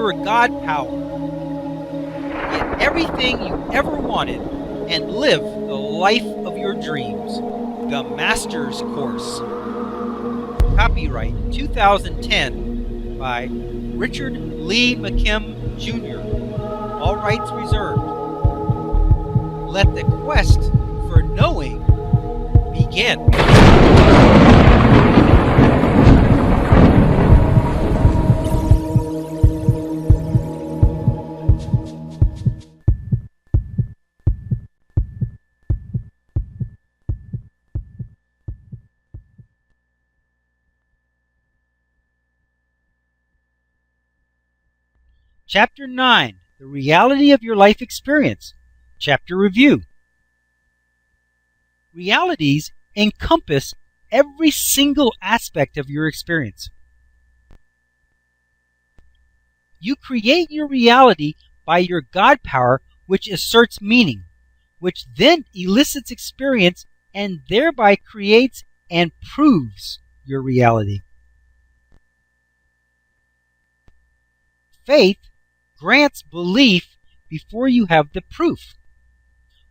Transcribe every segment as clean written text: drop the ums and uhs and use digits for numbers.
your God power. Get everything you ever wanted and live the life of your dreams. The Master's Course. Copyright 2010 by Richard Lee McKim Jr. All rights reserved. Let the quest for knowing begin. Chapter 9, The Reality of Your Life Experience. Chapter Review. Realities encompass every single aspect of your experience. You create your reality by your God power, which asserts meaning, which then elicits experience and thereby creates and proves your reality. Faith grants belief before you have the proof.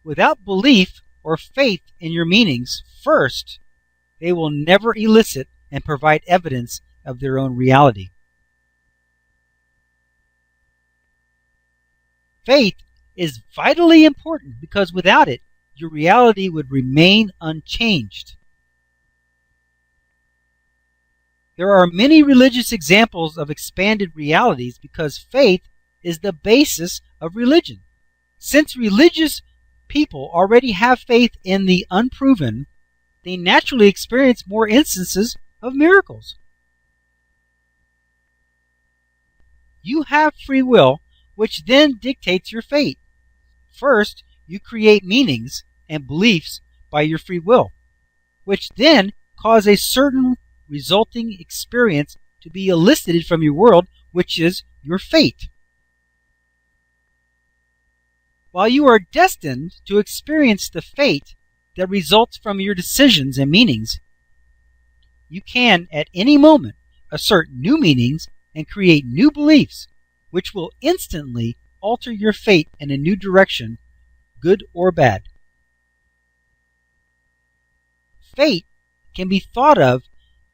Without belief or faith in your meanings first, they will never elicit and provide evidence of their own reality. Faith is vitally important because without it, your reality would remain unchanged. There are many religious examples of expanded realities because faith is the basis of religion. Since religious people already have faith in the unproven, they naturally experience more instances of miracles. You have free will, which then dictates your fate. First, you create meanings and beliefs by your free will, which then cause a certain resulting experience to be elicited from your world, which is your fate. While you are destined to experience the fate that results from your decisions and meanings, you can at any moment assert new meanings and create new beliefs, which will instantly alter your fate in a new direction, good or bad. Fate can be thought of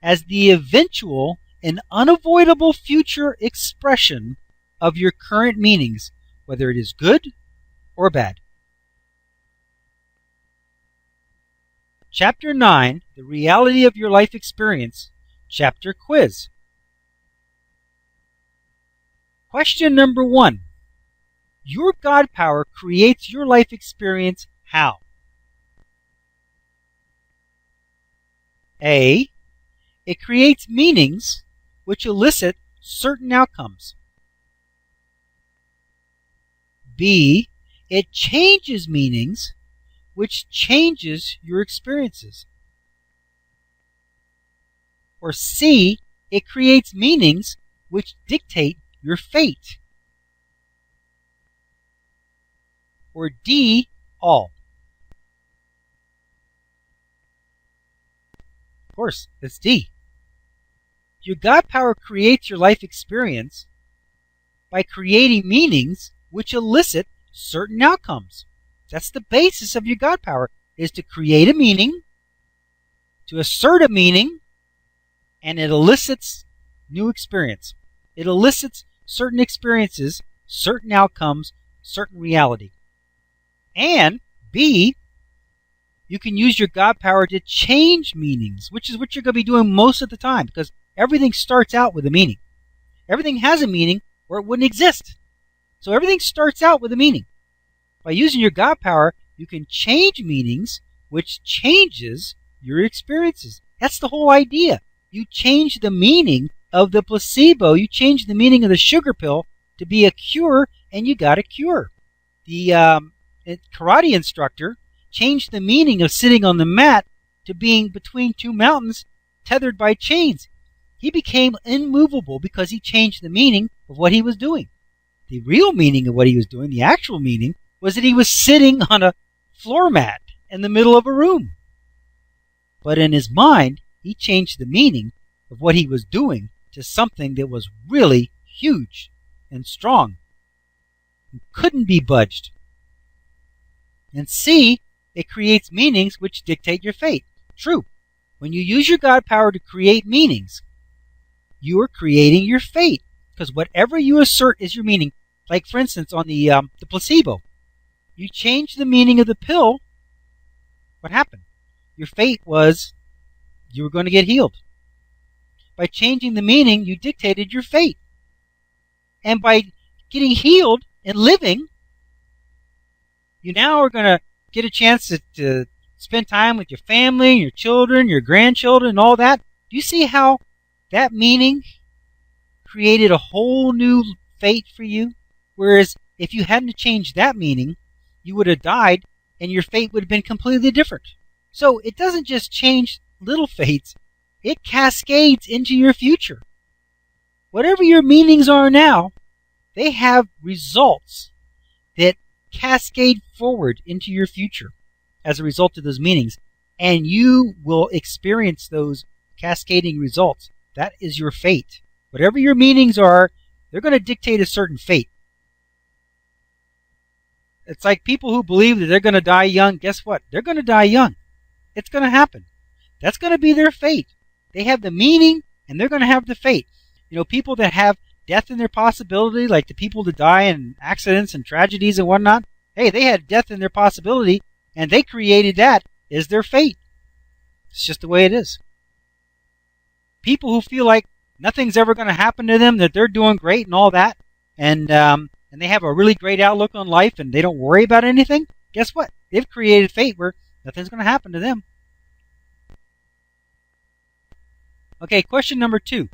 as the eventual and unavoidable future expression of your current meanings, whether it is good or bad. Chapter 9, The Reality of Your Life Experience. Chapter Quiz. Question number 1. Your God power creates your life experience how? A. It creates meanings which elicit certain outcomes. B. It changes meanings which changes your experiences. Or C. It creates meanings which dictate your fate. Or D. All. Of course, it's D. Your God power creates your life experience by creating meanings which elicit certain outcomes. That's the basis of your God power, is to create a meaning, to assert a meaning, and it elicits new experience. It elicits certain experiences, certain outcomes, certain reality. And B, you can use your God power to change meanings, which is what you're going to be doing most of the time, because everything starts out with a meaning. Everything has a meaning or it wouldn't exist. So everything starts out with a meaning. By using your God power, you can change meanings, which changes your experiences. That's the whole idea. You change the meaning of the placebo. You change the meaning of the sugar pill to be a cure, and you got a cure. The karate instructor changed the meaning of sitting on the mat to being between two mountains tethered by chains. He became immovable because he changed the meaning of what he was doing. The real meaning of what he was doing, the actual meaning, was that he was sitting on a floor mat in the middle of a room. But in his mind, he changed the meaning of what he was doing to something that was really huge. and strong, and couldn't be budged. And C, it creates meanings which dictate your fate. True. When you use your God power to create meanings, you are creating your fate. Because whatever you assert is your meaning, like for instance on the placebo, you change the meaning of the pill, what happened? Your fate was you were going to get healed. By changing the meaning, you dictated your fate. And by getting healed and living, you now are going to get a chance to spend time with your family, your children, your grandchildren, and all that. Do you see how that meaning created a whole new fate for you? Whereas if you hadn't changed that meaning, you would have died and your fate would have been completely different. So it doesn't just change little fates, it cascades into your future. Whatever your meanings are now, they have results that cascade forward into your future as a result of those meanings, and you will experience those cascading results. That is your fate. Whatever your meanings are, they're going to dictate a certain fate. It's like people who believe that they're going to die young. Guess what? They're going to die young. It's going to happen. That's going to be their fate. They have the meaning, and they're going to have the fate. You know, people that have death in their possibility, like the people that die in accidents and tragedies and whatnot, hey, they had death in their possibility, and they created that as their fate. It's just the way it is. People who feel like nothing's ever going to happen to them, that they're doing great and all that, and they have a really great outlook on life and they don't worry about anything, guess what? They've created fate where nothing's going to happen to them. Okay, question number 2.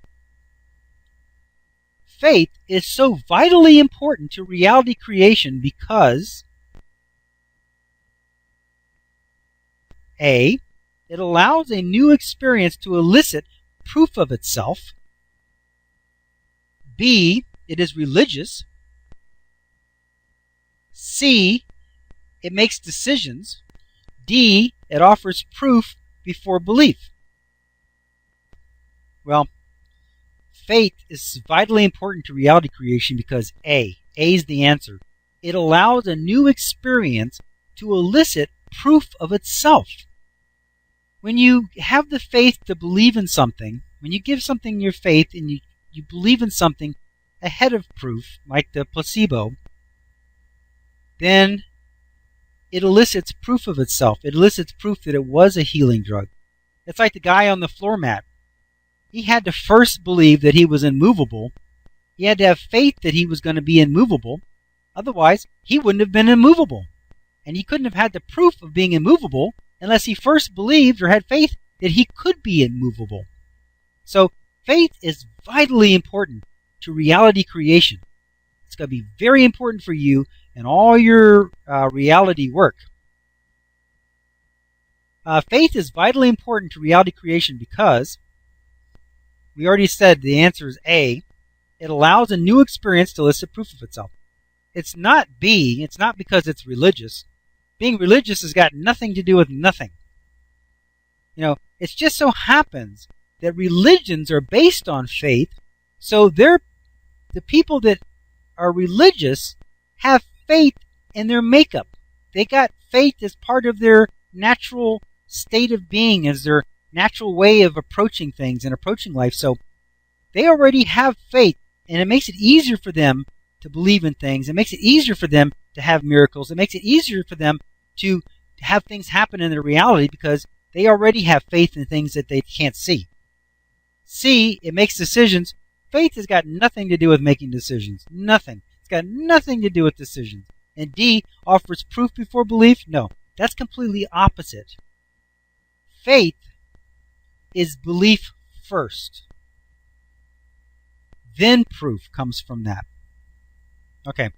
Faith is so vitally important to reality creation because A, it allows a new experience to elicit proof of itself. B, it is religious. C, it makes decisions. D, it offers proof before belief. Well, faith is vitally important to reality creation because A is the answer. It allows a new experience to elicit proof of itself. When you have the faith to believe in something, when you give something your faith and you believe in something ahead of proof, like the placebo, then it elicits proof of itself. It elicits proof that it was a healing drug. It's like the guy on the floor mat. He had to first believe that he was immovable. He had to have faith that he was going to be immovable. Otherwise, he wouldn't have been immovable. And he couldn't have had the proof of being immovable unless he first believed or had faith that he could be immovable. So, faith is vitally important to reality creation. It's going to be very important for you in all your reality work. Faith is vitally important to reality creation because we already said the answer is A. It allows a new experience to elicit proof of itself. It's not B. It's not because it's religious. Being religious has got nothing to do with nothing. You know, it just so happens that religions are based on faith, so the people that are religious have faith in their makeup. They got faith as part of their natural state of being, as their natural way of approaching things and approaching life. So they already have faith, and it makes it easier for them to believe in things. It makes it easier for them to have miracles. It makes it easier for them to have things happen in their reality because they already have faith in things that they can't see. C, it makes decisions. Faith has got nothing to do with making decisions. Nothing. It's got nothing to do with decisions. And D, offers proof before belief. No, that's completely opposite. Faith is belief first. Then proof comes from that. Okay.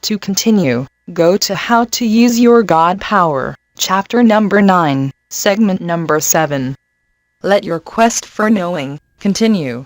To continue, go to How to Use Your God Power. Chapter number 9, segment number 7. Let your quest for knowing continue.